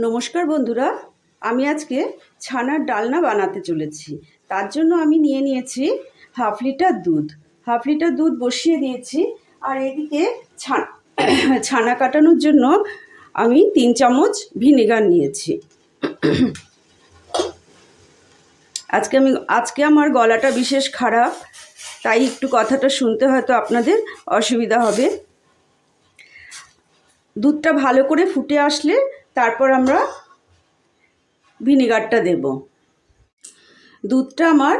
নমস্কার বন্ধুরা, আমি আজকে ছানার ডালনা বানাতে চলেছি। তার জন্য আমি নিয়ে নিয়েছি হাফ লিটার দুধ। হাফ লিটার দুধ বসিয়ে দিয়েছি। আর এদিকে ছানা কাটানোর জন্য আমি 3 চামচ ভিনেগার নিয়েছি। আজকে আমার গলাটা বিশেষ খারাপ, তাই একটু কথাটা শুনতে হয়তো আপনাদের অসুবিধা হবে। দুধটা ভালো করে ফুটে আসলে তারপর আমরা ভিনেগারটা দেব। দুধটা আমার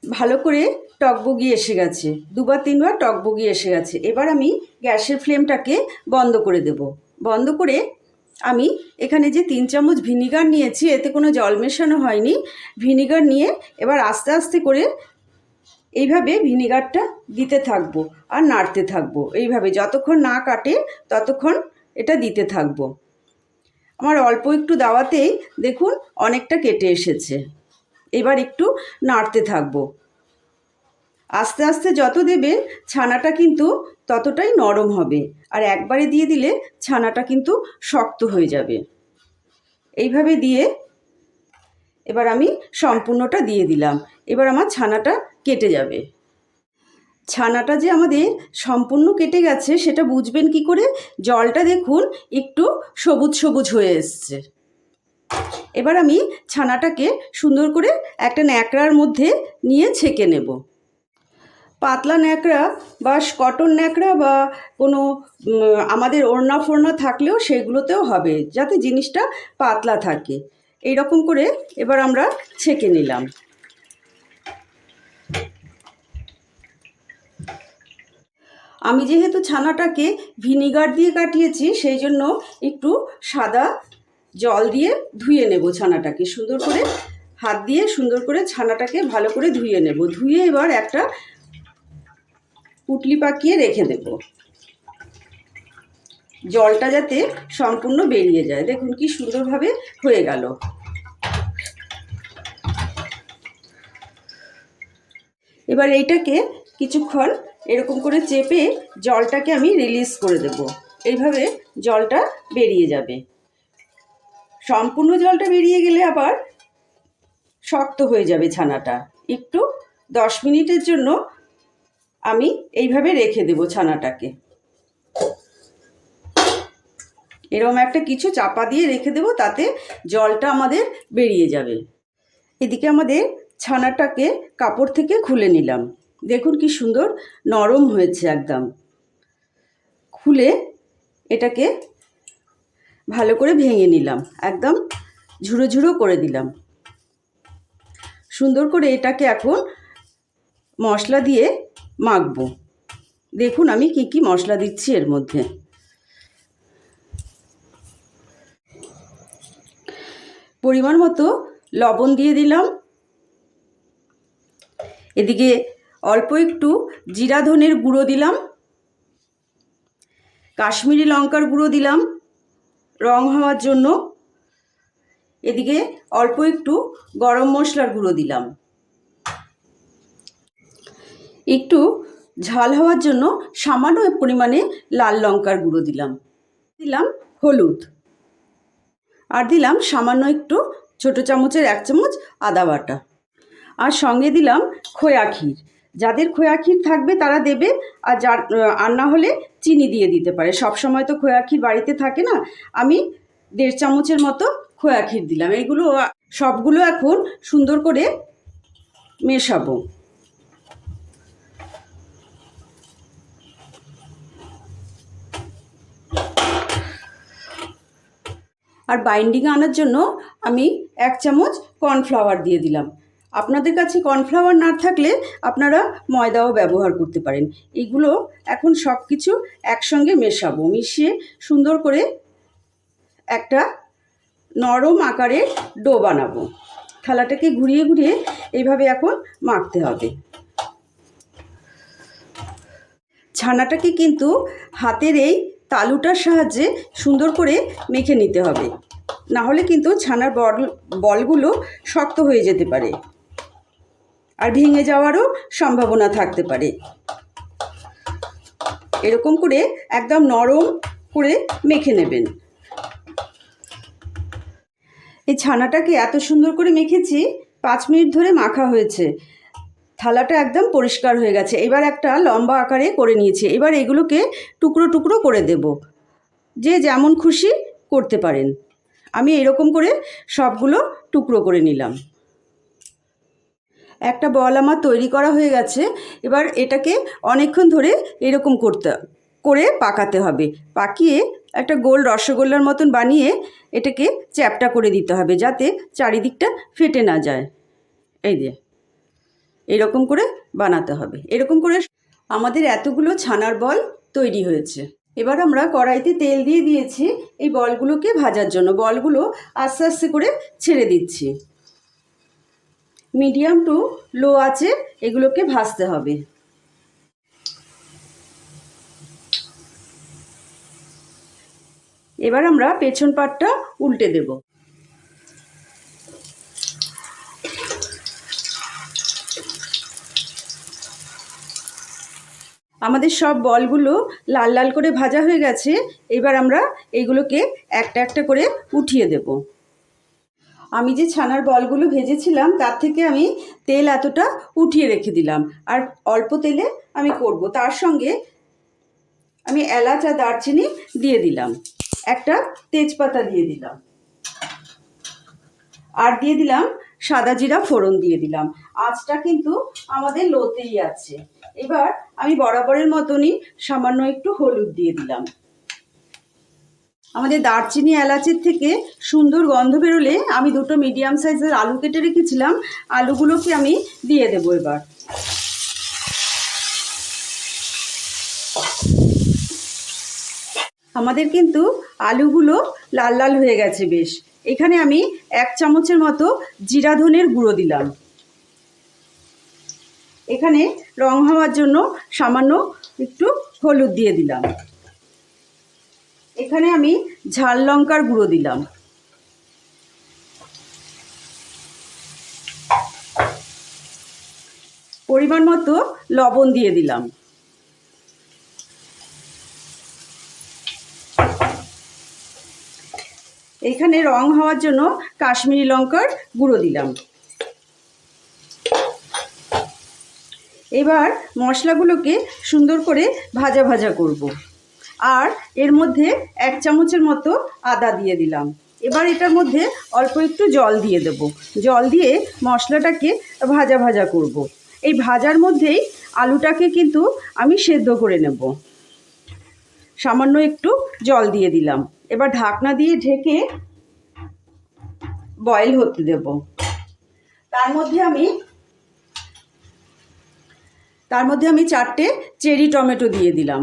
ভালো করে টকবগিয়ে এসে গেছে, 2-3 বার টকবগিয়ে এসে গেছে। এবার আমি গ্যাসের ফ্লেমটাকে বন্ধ করে দেব। বন্ধ করে আমি এখানে যে 3 চামচ ভিনিগার নিয়েছি, এতে কোনো জল মেশানো হয়নি। ভিনিগার নিয়ে এবার আস্তে আস্তে করে এইভাবে ভিনিগারটা দিতে থাকবো আর নাড়তে থাকবো। এইভাবে যতক্ষণ না কাটে ততক্ষণ এটা দিতে থাকবো। আমার অল্প একটু দেওয়াতেই দেখুন অনেকটা কেটে এসেছে। এবার একটু নাড়তে থাকবো। আস্তে আস্তে যত দেবে ছানাটা কিন্তু ততটাই নরম হবে, আর একবারে দিয়ে দিলে ছানাটা কিন্তু শক্ত হয়ে যাবে। এইভাবে দিয়ে এবার আমি সম্পূর্ণটা দিয়ে দিলাম। এবার আমার ছানাটা কেটে যাবে। ছানাটা যে আমাদের সম্পূর্ণ কেটে গেছে সেটা বুঝবেন কি করে? জলটা দেখুন একটু সবুজ সবুজ হয়ে এসছে। এবার আমি ছানাটাকে সুন্দর করে একটা ন্যাকড়ার মধ্যে নিয়ে ছেঁকে নেব। পাতলা ন্যাকড়া বা কটন ন্যাকড়া বা কোনো আমাদের ওড়না ফোড়না থাকলেও সেগুলোতেও হবে, যাতে জিনিসটা পাতলা থাকে। এই রকম করে এবার আমরা ছেঁকে নিলাম। আমি যেহেতু ছানাটাকে ভিনিগার দিয়ে কাটিয়েছি, সেই জন্য একটু সাদা জল দিয়ে ধুয়ে নেব ছানাটাকে। সুন্দর করে হাত দিয়ে সুন্দর করে ছানাটাকে ভালো করে ধুয়ে নেব। ধুয়ে এবার একটা পুঁটলি পাকিয়ে রেখে দেব, জলটা যাতে সম্পূর্ণ বেরিয়ে যায়। দেখুন কি সুন্দরভাবে হয়ে গেল। এবার এইটাকে কিছুক্ষণ এরকম করে চেপে জলটাকে আমি রিলিজ করে দেব। এইভাবে জলটা বেরিয়ে যাবে। সম্পূর্ণ জলটা বেরিয়ে গেলে আবার শক্ত হয়ে যাবে ছানাটা। একটু 10 মিনিটের জন্য আমি এইভাবে রেখে দেব ছানাটাকে। এরকম একটা কিছু চাপা দিয়ে রেখে দেব, তাতে জলটা আমাদের বেরিয়ে যাবে। এদিকে আমাদের ছানাটাকে কাপড় থেকে খুলে নিলাম। দেখুন কি সুন্দর নরম হয়েছে একদম। খুলে এটাকে ভালো করে ভেঙে নিলাম, একদম ঝুড়ো ঝুড়ো করে দিলাম। সুন্দর করে এটাকে এখন মশলা দিয়ে মাখবো। দেখুন আমি কি কি মশলা দিচ্ছি এর মধ্যে। পরিমাণ মতো লবণ দিয়ে দিলাম। এদিকে অল্প একটু জিরা ধনের গুঁড়ো দিলাম। কাশ্মীরি লঙ্কার গুঁড়ো দিলাম রং হওয়ার জন্য। এদিকে অল্প একটু গরম মশলার গুঁড়ো দিলাম। একটু ঝাল হওয়ার জন্য সামান্য পরিমাণে লাল লঙ্কার গুঁড়ো দিলাম। দিলাম হলুদ, আর দিলাম সামান্য একটু ছোটো চামচের 1 চামচ আদা বাটা। আর সঙ্গে দিলাম খোয়া ক্ষীর। যাদের খোয়া ক্ষীর থাকবে তারা দেবে, আর না হলে চিনি দিয়ে দিতে পারে। সব সময় তো খোয়া ক্ষীর বাড়িতে থাকে না। আমি 1.5 চামচের মতো খোয়া ক্ষীর দিলাম। এগুলো সবগুলো এখন সুন্দর করে মেশাবো। আর বাইন্ডিং আনার জন্য আমি 1 চামচ কর্নফ্লাওয়ার দিয়ে দিলাম। আপনাদের কাছে কর্নফ্লাওয়ার না থাকলে আপনারা ময়দাও ব্যবহার করতে পারেন। এগুলো এখন সব কিছু একসঙ্গে মেশাবো। মিশিয়ে সুন্দর করে একটা নরম আকারের ডো বানাবো। থালাটাকে ঘুরিয়ে ঘুরিয়ে এইভাবে এখন মাখতে হবে। ছানাটাকে কিন্তু হাতের এই তালুটার সাহায্যে সুন্দর করে মেখে নিতে হবে, না হলে কিন্তু ছানার বলগুলো শক্ত হয়ে যেতে পারে আর ভেঙে যাওয়ারও সম্ভাবনা থাকতে পারে। এরকম করে একদম নরম করে মেখে নেবেন। এই ছানাটাকে এত সুন্দর করে মেখেছি, 5 মিনিট ধরে মাখা হয়েছে। থালাটা একদম পরিষ্কার হয়ে গেছে। এবার একটা লম্বা আকারে করে নিয়েছি। এবার এগুলোকে টুকরো টুকরো করে দেব, যে যেমন খুশি করতে পারেন। আমি এরকম করে সবগুলো টুকরো করে নিলাম। একটা বল আমার তৈরি করা হয়ে গেছে। এবার এটাকে অনেকক্ষণ ধরে এরকম করে পাকাতে হবে। পাকিয়ে একটা গোল রসগোল্লার মতন বানিয়ে এটাকে চ্যাপ্টা করে দিতে হবে, যাতে চারিদিকটা ফেটে না যায়। এই যে এরকম করে বানাতে হবে। এরকম করে আমাদের এতগুলো ছানার বল তৈরি হয়েছে। এবার আমরা কড়াইতে তেল দিয়ে দিয়েছি এই বলগুলোকে ভাজার জন্য। বলগুলো আস্তে আস্তে করে ছেড়ে দিচ্ছি। মিডিয়াম টু লো আঁচে এগুলোকে ভাজতে হবে। এবার আমরা পেছন পাটটা উল্টে দেব। আমাদের সব বলগুলো লাল লাল করে ভাজা হয়ে গেছে। এবার আমরা এইগুলোকে একটা একটা করে উঠিয়ে দেব। আমি যে ছানার বলগুলো ভেজেছিলাম তার থেকে আমি তেল এতটা উঠিয়ে রেখে দিলাম, আর অল্প তেলে আমি করব। তার সঙ্গে আমি এলাচ আর দারচিনি দিয়ে দিলাম, একটা তেজপাতা দিয়ে দিলাম, আর দিয়ে দিলাম সাদা জিরা ফোড়ন দিয়ে দিলাম। আঁচটা কিন্তু আমাদের লোতেই আছে। এবার আমি বরাবরের মতনই সামান্য একটু হলুদ দিয়ে দিলাম। আমাদের দারচিনি এলাচের থেকে সুন্দর গন্ধ বেরোলে আমি দুটো মিডিয়াম সাইজের আলু কেটে রেখেছিলাম, আলুগুলোকে আমি দিয়ে দেবো। এবার আমাদের কিন্তু আলুগুলো লাল লাল হয়ে গেছে বেশ। এখানে আমি 1 চামচের মতো জিরা ধনের গুঁড়ো দিলাম। এখানে রং হওয়ার জন্য সামান্য একটু হলুদ দিয়ে দিলাম। এখানে আমি ঝাল লঙ্কার গুঁড়ো দিলাম। পরিমাণ মতো লবণ দিয়ে দিলাম। এখানে রং হওয়ার জন্য কাশ্মীরি লঙ্কার গুঁড়ো দিলাম। এবার মশলাগুলোকে সুন্দর করে ভাজা ভাজা করব। আর এর মধ্যে 1 চামচের মতো আদা দিয়ে দিলাম। এবার এটার মধ্যে অল্প একটু জল দিয়ে দেব। জল দিয়ে মশলাটাকে ভাজা ভাজা করব। এই ভাজার মধ্যেই আলুটাকে কিন্তু আমি সেদ্ধ করে নেব। সামান্য একটু জল দিয়ে দিলাম। এবার ঢাকনা দিয়ে ঢেকে বয়েল হতে দেব। তার মধ্যে আমি 4টে চেরি টমেটো দিয়ে দিলাম।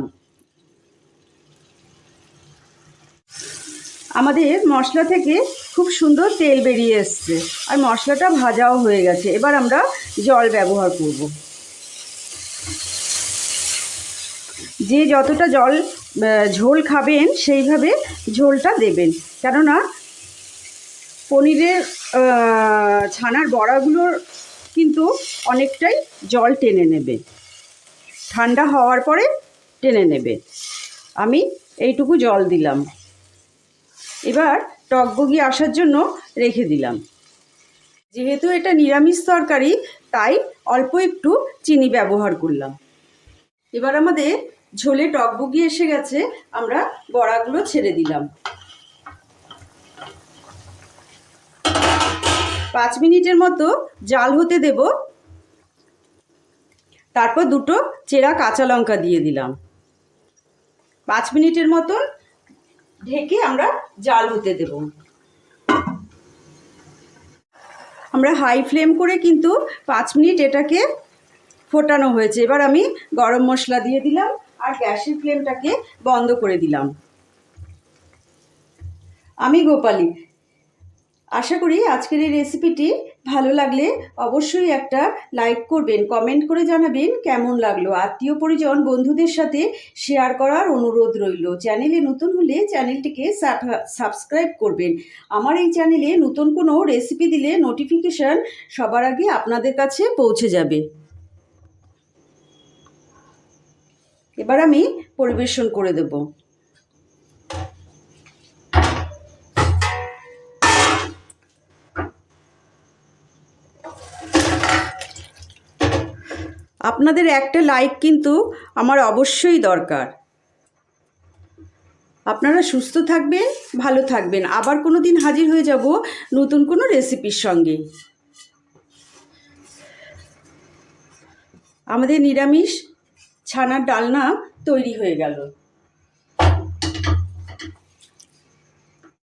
আমাদের মশলা থেকে খুব সুন্দর তেল বেরিয়ে এসছে, আর মশলাটা ভাজাও হয়ে গেছে। এবার আমরা জল ব্যবহার করব। যে যতটা ঝোল খাবেন সেইভাবে ঝোলটা দেবেন, কেননা পনিরের ছানার বড়াগুলোর কিন্তু অনেকটাই জল টেনে নেবে, ঠান্ডা হওয়ার পরে টেনে নেবে। আমি এইটুকু জল দিলাম। এবার টকবগি আসার জন্য রেখে দিলাম। যেহেতু এটা নিরামিষ তরকারি, তাই অল্প একটু চিনি ব্যবহার করলাম। এবার আমাদের ঝোলে টকবগি এসে গেছে। আমরা বড়াগুলো ছেড়ে দিলাম। 5 মিনিটের মতো জাল হতে দেব। তারপর 2টো চেরা কাঁচা লঙ্কা দিয়ে দিলাম। 5 মিনিটের মতন ঢেকে আমরা জাল হতে দেব। আমরা হাই ফ্লেম করে কিন্তু 5 মিনিট এটাকে ফোটানো হয়েছে। এবার আমি গরম মশলা দিয়ে দিলাম আর গ্যাসের ফ্লেমটাকে বন্ধ করে দিলাম। আমি গোপালী। আশা করি আজকের এই রেসিপিটি ভালো লাগলে অবশ্যই একটা লাইক করবেন, কমেন্ট করে জানাবেন কেমন লাগলো। আত্মীয় পরিজন বন্ধুদের সাথে শেয়ার করার অনুরোধ রইল। চ্যানেলে নতুন হলে চ্যানেলটিকে সাবস্ক্রাইব করবেন। আমার এই চ্যানেলে নতুন কোনো রেসিপি দিলে নোটিফিকেশান সবার আগে আপনাদের কাছে পৌঁছে যাবে। এবার আমি পরিবেশন করে দেব। আপনাদের একটা লাইক কিন্তু আমার অবশ্যই দরকার। আপনারা সুস্থ থাকবেন, ভালো থাকবেন। আবার কোনো দিন হাজির হয়ে যাব নতুন কোনো রেসিপির সঙ্গে। আমাদের নিরামিষ ছানার ডালনা তৈরি হয়ে গেল।